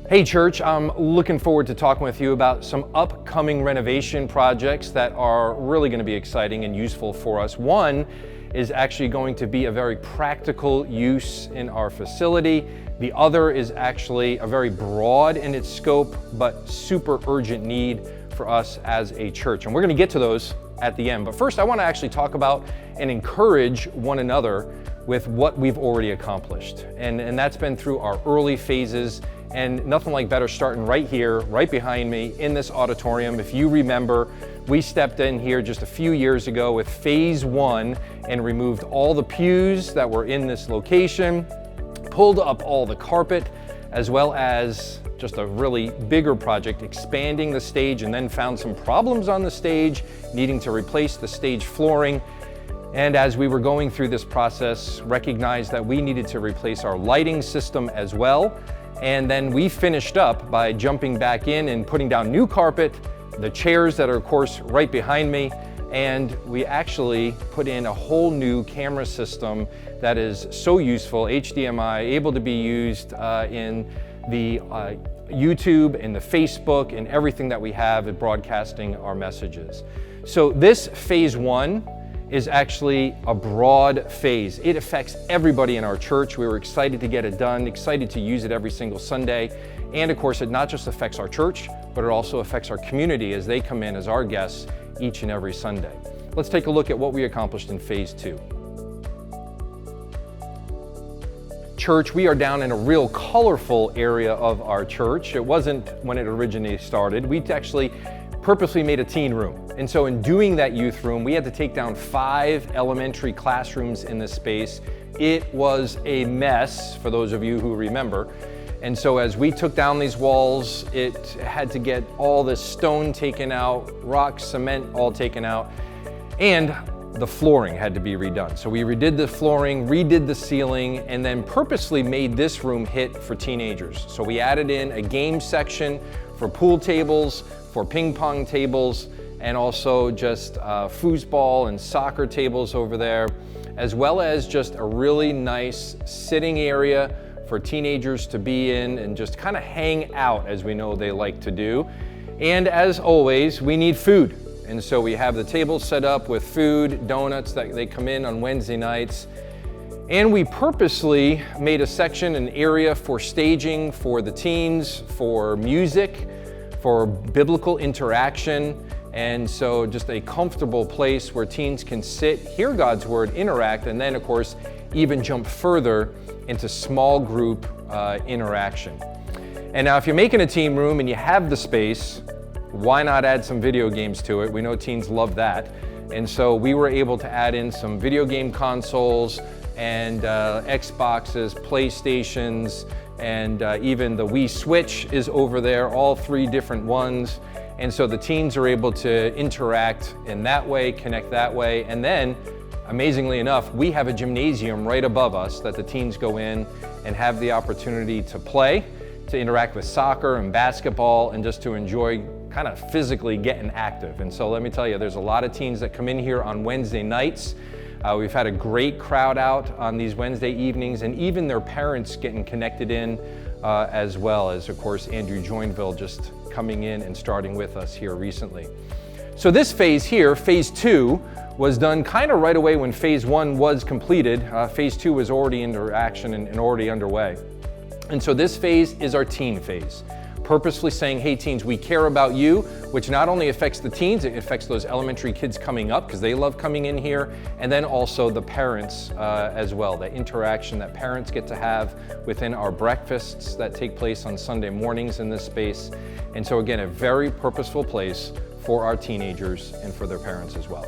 Hey church, I'm looking forward to talking with you about some upcoming renovation projects that are really going to be exciting and useful for us. One is actually going to be a very practical use in our facility. The other is actually a very broad in its scope, but super urgent need for us as a church. And we're going to get to those at the end. But first, I want to actually talk about and encourage one another with what we've already accomplished. And that's been through our early phases. And nothing like better starting right here, right behind me in this auditorium. If you remember, we stepped in here just a few years ago with phase one and removed all the pews that were in this location, pulled up all the carpet, as well as just a really bigger project, expanding the stage, and then found some problems on the stage, needing to replace the stage flooring. And as we were going through this process, recognized that we needed to replace our lighting system as well. And then we finished up by jumping back in and putting down new carpet, the chairs that are of course right behind me, and we actually put in a whole new camera system that is so useful, HDMI, able to be used in the YouTube and the Facebook and everything that we have at broadcasting our messages. So this phase one is actually a broad phase. It affects everybody in our church. We were excited to get it done, excited to use it every single Sunday. And of course, it not just affects our church, but it also affects our community as they come in as our guests each and every Sunday. Let's take a look at what we accomplished in phase two. Church, we are down in a real colorful area of our church. It wasn't when it originally started. We actually purposely made a teen room. And so in doing that youth room, we had to take down 5 elementary classrooms in this space. It was a mess, for those of you who remember. And so as we took down these walls, it had to get all this stone taken out, rock, cement all taken out, and the flooring had to be redone. So we redid the flooring, redid the ceiling, and then purposely made this room hit for teenagers. So we added in a game section for pool tables, for ping pong tables, and also just foosball and soccer tables over there, as well as just a really nice sitting area for teenagers to be in and just kind of hang out, as we know they like to do. And as always, we need food. And so we have the tables set up with food, donuts that they come in on Wednesday nights. And we purposely made a section, an area for staging for the teens, for music, for biblical interaction, and so just a comfortable place where teens can sit, hear God's word, interact, and then of course even jump further into small group interaction. And now if you're making a teen room and you have the space, why not add some video games to it? We know teens love that. And so we were able to add in some video game consoles and Xboxes, PlayStations, and even the Wii Switch is over there, all 3 different ones. And so the teens are able to interact in that way, connect that way. And then, amazingly enough, we have a gymnasium right above us that the teens go in and have the opportunity to play, to interact with soccer and basketball, and just to enjoy kind of physically getting active. And so let me tell you, there's a lot of teens that come in here on Wednesday nights. We've had a great crowd out on these Wednesday evenings, and even their parents getting connected in as well as, of course, Andrew Joinville just coming in and starting with us here recently. So this phase here, phase 2, was done kind of right away when phase 1 was completed. Phase 2 was already into action and already underway. And so this phase is our teen phase. Purposefully saying, hey teens, we care about you, which not only affects the teens, it affects those elementary kids coming up because they love coming in here, and then also the parents as well, the interaction that parents get to have within our breakfasts that take place on Sunday mornings in this space. And so again, a very purposeful place for our teenagers and for their parents as well.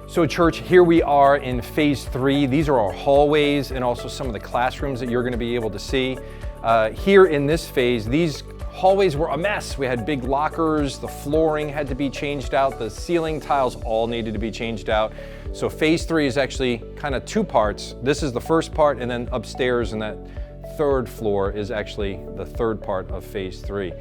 So church, here we are in phase 3. These are our hallways and also some of the classrooms that you're going to be able to see. Here in this phase, these hallways were a mess. We had big lockers, the flooring had to be changed out, the ceiling tiles all needed to be changed out. So phase 3 is actually kind of 2 parts. This is the first part, and then upstairs in that 3rd floor is actually the 3rd part of phase 3.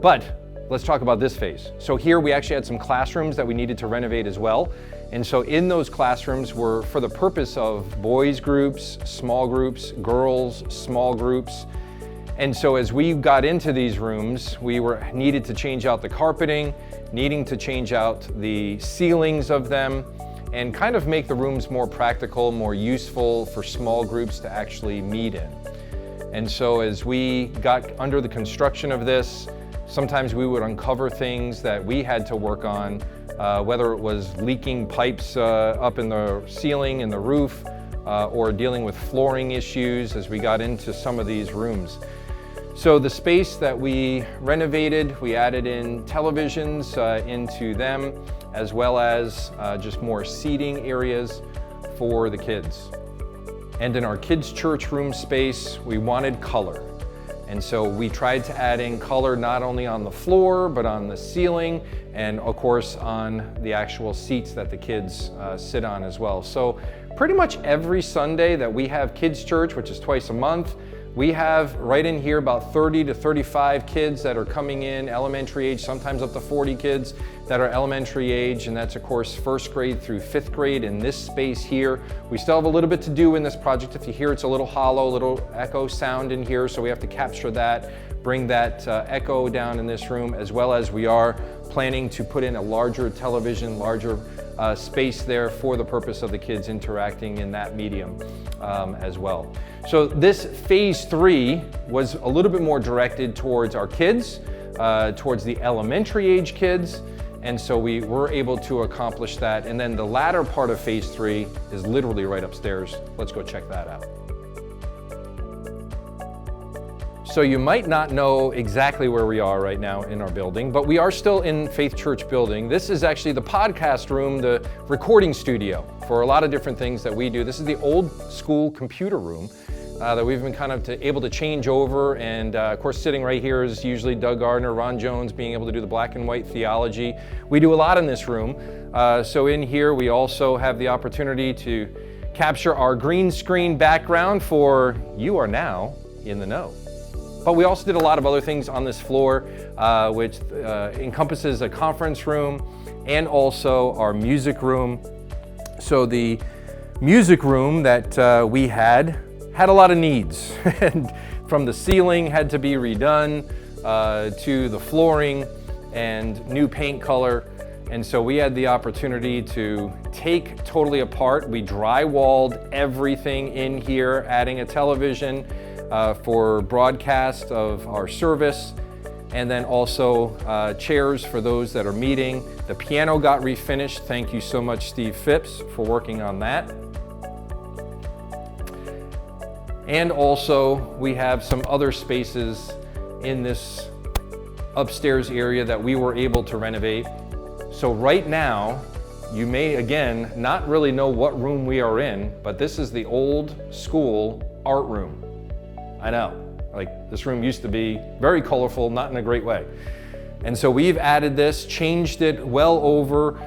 But let's talk about this phase. So here we actually had some classrooms that we needed to renovate as well. And so in those classrooms were for the purpose of boys groups, small groups, girls, small groups. And so as we got into these rooms, we needed to change out the carpeting, needing to change out the ceilings of them, and kind of make the rooms more practical, more useful for small groups to actually meet in. And so as we got under the construction of this, sometimes we would uncover things that we had to work on, whether it was leaking pipes up in the ceiling and the roof, or dealing with flooring issues as we got into some of these rooms. So the space that we renovated, we added in televisions into them, as well as just more seating areas for the kids. And in our kids' church room space, we wanted color. And so we tried to add in color not only on the floor, but on the ceiling, and of course on the actual seats that the kids sit on as well. So pretty much every Sunday that we have kids' church, which is twice a month, we have right in here about 30 to 35 kids that are coming in, elementary age, sometimes up to 40 kids that are elementary age, and that's of course first grade through fifth grade in this space here. We still have a little bit to do in this project. If you hear it's a little hollow, a little echo sound in here, so we have to capture that, bring that echo down in this room, as well as we are planning to put in a larger television, larger space there for the purpose of the kids interacting in that medium as well. So this phase 3 was a little bit more directed towards our kids, towards the elementary age kids, and so we were able to accomplish that. And then the latter part of phase 3 is literally right upstairs. Let's go check that out. So you might not know exactly where we are right now in our building, but we are still in Faith Church building. This is actually the podcast room, the recording studio for a lot of different things that we do. This is the old school computer room that we've been kind of able to change over. And of course, sitting right here is usually Doug Gardner, Ron Jones, being able to do the black and white theology. We do a lot in this room. So in here, we also have the opportunity to capture our green screen background for You Are Now in the Know. But we also did a lot of other things on this floor, which encompasses a conference room and also our music room. So the music room that we had a lot of needs. And from the ceiling had to be redone, to the flooring and new paint color. And so we had the opportunity to take totally apart. We drywalled everything in here, adding a television, for broadcast of our service, and then also chairs for those that are meeting. The piano got refinished. Thank you so much, Steve Phipps, for working on that. And also we have some other spaces in this upstairs area that we were able to renovate. So right now, you may again not really know what room we are in, but this is the old school art room. I know, like this room used to be very colorful, not in a great way. And so we've added this, changed it well over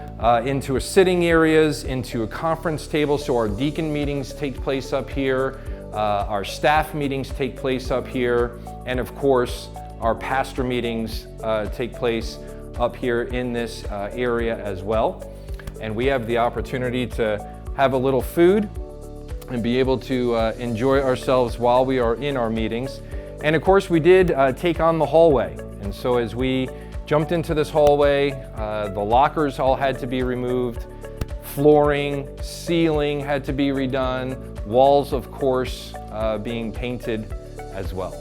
into a sitting areas, into a conference table. So our deacon meetings take place up here, our staff meetings take place up here, and of course, our pastor meetings take place up here in this area as well. And we have the opportunity to have a little food and be able to enjoy ourselves while we are in our meetings. And of course, we did take on the hallway. And so as we jumped into this hallway, the lockers all had to be removed, flooring, ceiling had to be redone, walls, of course, being painted as well.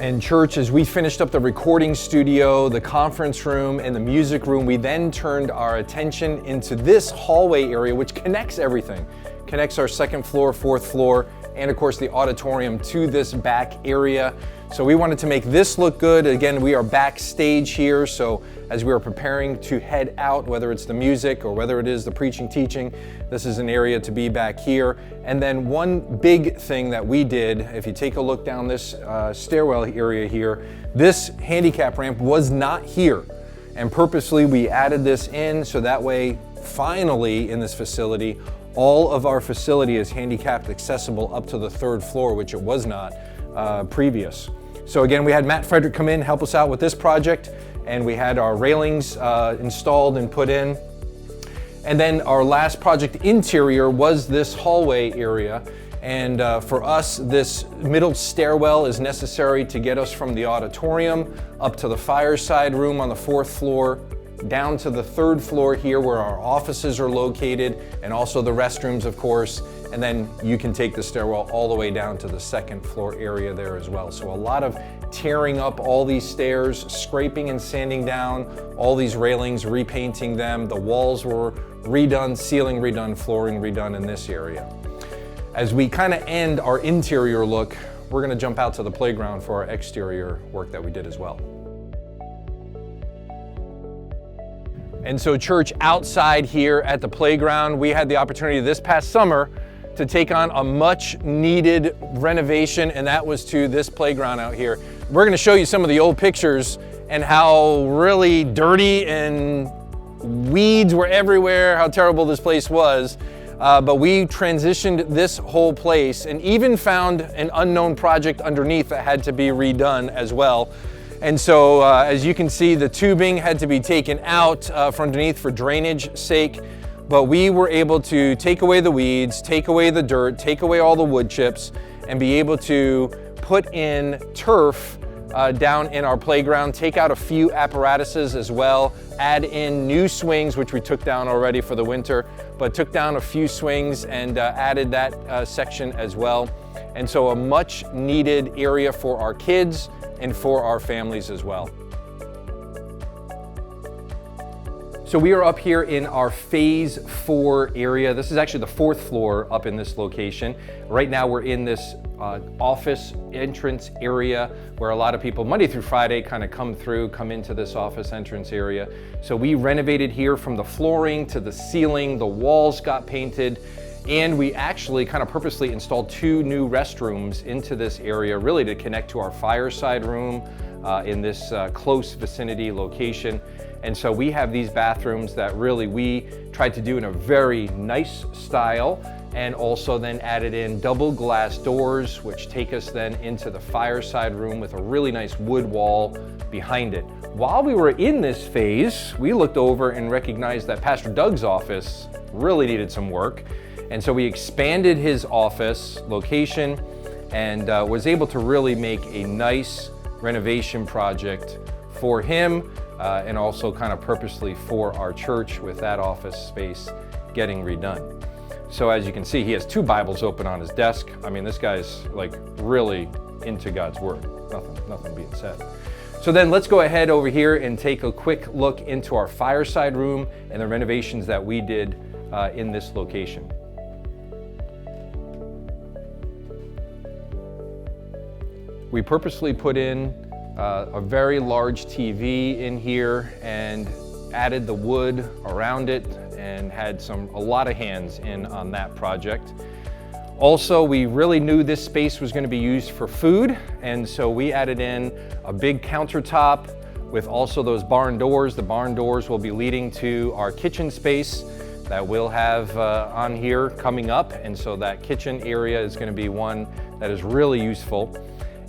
And church, as we finished up the recording studio, the conference room, and the music room, we then turned our attention into this hallway area, which connects everything. Connects our second floor, fourth floor, and of course the auditorium to this back area. So we wanted to make this look good. Again, we are backstage here, so as we are preparing to head out, whether it's the music or whether it is the preaching, teaching, this is an area to be back here. And then one big thing that we did, if you take a look down this stairwell area here, this handicap ramp was not here. And purposely we added this in so that way, finally in this facility, all of our facility is handicapped accessible up to the third floor, which it was not previous. So again, we had Matt Frederick come in, help us out with this project, and we had our railings installed and put in. And then our last project interior was this hallway area. And for us, this middle stairwell is necessary to get us from the auditorium up to the fireside room on the 4th floor, down to the 3rd floor here where our offices are located, and also the restrooms, of course. And then you can take the stairwell all the way down to the 2nd floor area there as well. So a lot of tearing up all these stairs, scraping and sanding down all these railings, repainting them. The walls were redone, ceiling redone, flooring redone in this area. As we kind of end our interior look, we're going to jump out to the playground for our exterior work that we did as well. And so church, outside here at the playground, we had the opportunity this past summer to take on a much needed renovation, and that was to this playground out here. We're going to show you some of the old pictures and how really dirty and weeds were everywhere, how terrible this place was. But we transitioned this whole place and even found an unknown project underneath that had to be redone as well. And so as you can see, the tubing had to be taken out from underneath for drainage sake, but we were able to take away the weeds, take away the dirt, take away all the wood chips, and be able to put in turf down in our playground, take out a few apparatuses as well, add in new swings, which we took down already for the winter, but took down a few swings and added that section as well. And so a much needed area for our kids and for our families as well. So we are up here in our phase 4 area. This is actually the 4th floor up in this location. Right now we're in this office entrance area where a lot of people Monday through Friday kind of come into this office entrance area. So we renovated here from the flooring to the ceiling, the walls got painted, and we actually kind of purposely installed 2 new restrooms into this area, really to connect to our fireside room in this close vicinity location. And so we have these bathrooms that really we tried to do in a very nice style, and also then added in double glass doors, which take us then into the fireside room with a really nice wood wall behind it. While we were in this phase, we looked over and recognized that Pastor Doug's office really needed some work. And so we expanded his office location and was able to really make a nice renovation project for him and also kind of purposely for our church with that office space getting redone. So as you can see, he has 2 Bibles open on his desk. I mean, this guy's like really into God's Word. Nothing being said. So then let's go ahead over here and take a quick look into our fireside room and the renovations that we did in this location. We purposely put in a very large TV in here and added the wood around it and had a lot of hands in on that project. Also, we really knew this space was going to be used for food, and so we added in a big countertop with also those barn doors. The barn doors will be leading to our kitchen space that we'll have on here coming up, and so that kitchen area is going to be one that is really useful.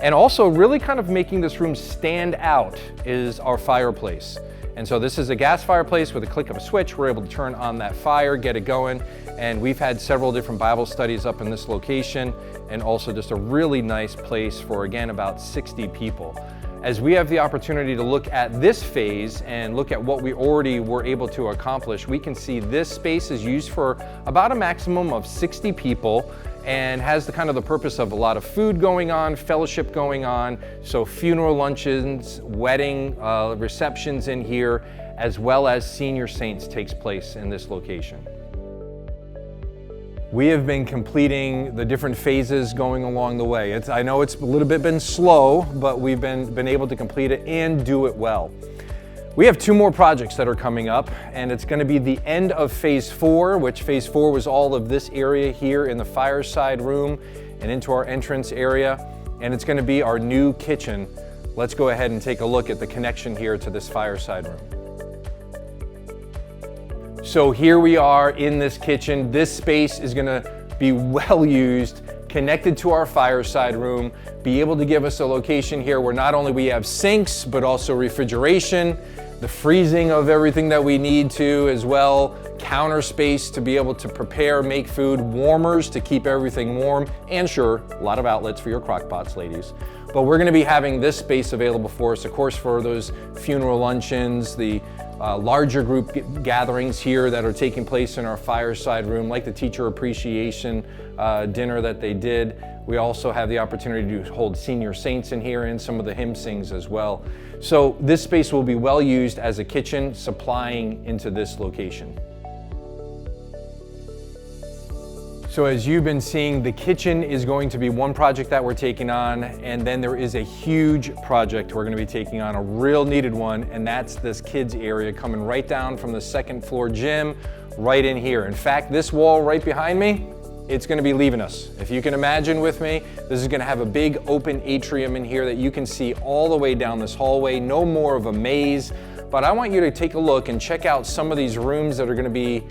And also really kind of making this room stand out is our fireplace. And so this is a gas fireplace. With a click of a switch, we're able to turn on that fire, get it going. And we've had several different Bible studies up in this location, and also just a really nice place for, again, about 60 people. As we have the opportunity to look at this phase and look at what we already were able to accomplish, we can see this space is used for about a maximum of 60 people and has the kind of the purpose of a lot of food going on, fellowship going on, so funeral luncheons, wedding receptions in here, as well as senior saints takes place in this location. We have been completing the different phases going along the way. I know it's a little bit been slow, but we've been able to complete it and do it well. We have 2 more projects that are coming up, and it's going to be the end of phase 4, which phase 4 was all of this area here in the fireside room and into our entrance area, and it's going to be our new kitchen. Let's go ahead and take a look at the connection here to this fireside room. So here we are in this kitchen. This space is going to be well used, connected to our fireside room, be able to give us a location here where not only we have sinks, but also refrigeration. the freezing of everything that we need to as well, counter space to be able to prepare, make food, warmers to keep everything warm, and sure, a lot of outlets for your crock pots, ladies. But we're gonna be having this space available for us, of course, for those funeral luncheons, the larger group gatherings here that are taking place in our fireside room, like the teacher appreciation dinner that they did. We also have the opportunity to hold senior saints in here and some of the hymn sings as well. So this space will be well used as a kitchen, supplying into this location. So as you've been seeing, the kitchen is going to be one project that we're taking on, and then there is a huge project we're going to be taking on, a real needed one, and that's this kids area coming right down from the second floor gym right in here. In fact, this wall right behind me, it's going to be leaving us. If you can imagine with me, this is going to have a big open atrium in here that you can see all the way down this hallway, no more of a maze. But I want you to take a look and check out some of these rooms that are going to be,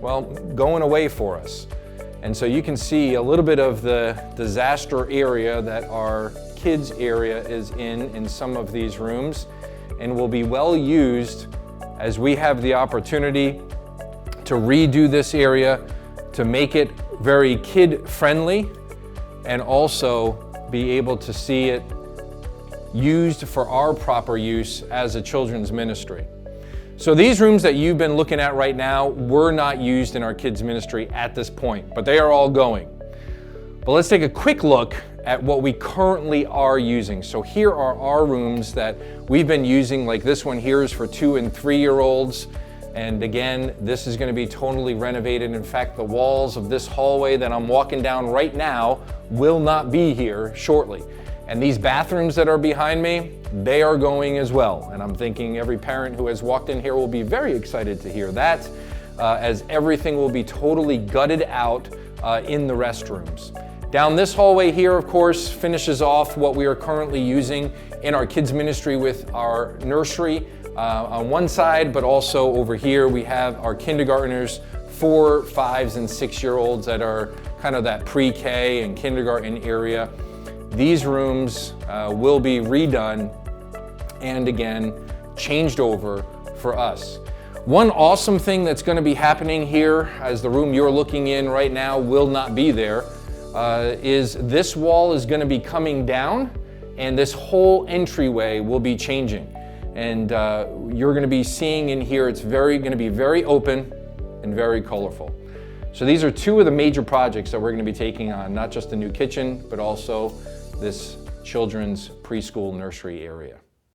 well, going away for us. And so you can see a little bit of the disaster area that our kids area is in some of these rooms, and will be well used as we have the opportunity to redo this area, to make it very kid friendly, and also be able to see it used for our proper use as a children's ministry. So these rooms that you've been looking at right now were not used in our kids ministry at this point, but they are all going. But let's take a quick look at what we currently are using. So here are our rooms that we've been using, like this one here is for 2- and 3-year-olds. And again, this is going to be totally renovated. In fact, the walls of this hallway that I'm walking down right now will not be here shortly. And these bathrooms that are behind me, they are going as well. And I'm thinking every parent who has walked in here will be very excited to hear that, as everything will be totally gutted out in the restrooms. Down this hallway here, of course, finishes off what we are currently using in our kids ministry with our nursery on one side, but also over here we have our kindergartners, 4-, 5-, and 6-year-olds that are kind of that pre-K and kindergarten area. These rooms will be redone and again changed over for us. One awesome thing that's going to be happening here, as the room you're looking in right now will not be there, is this wall is going to be coming down, and this whole entryway will be changing. And you're going to be seeing in here, it's going to be very open and very colorful. So these are two of the major projects that we're going to be taking on, not just the new kitchen, but also this children's preschool nursery area.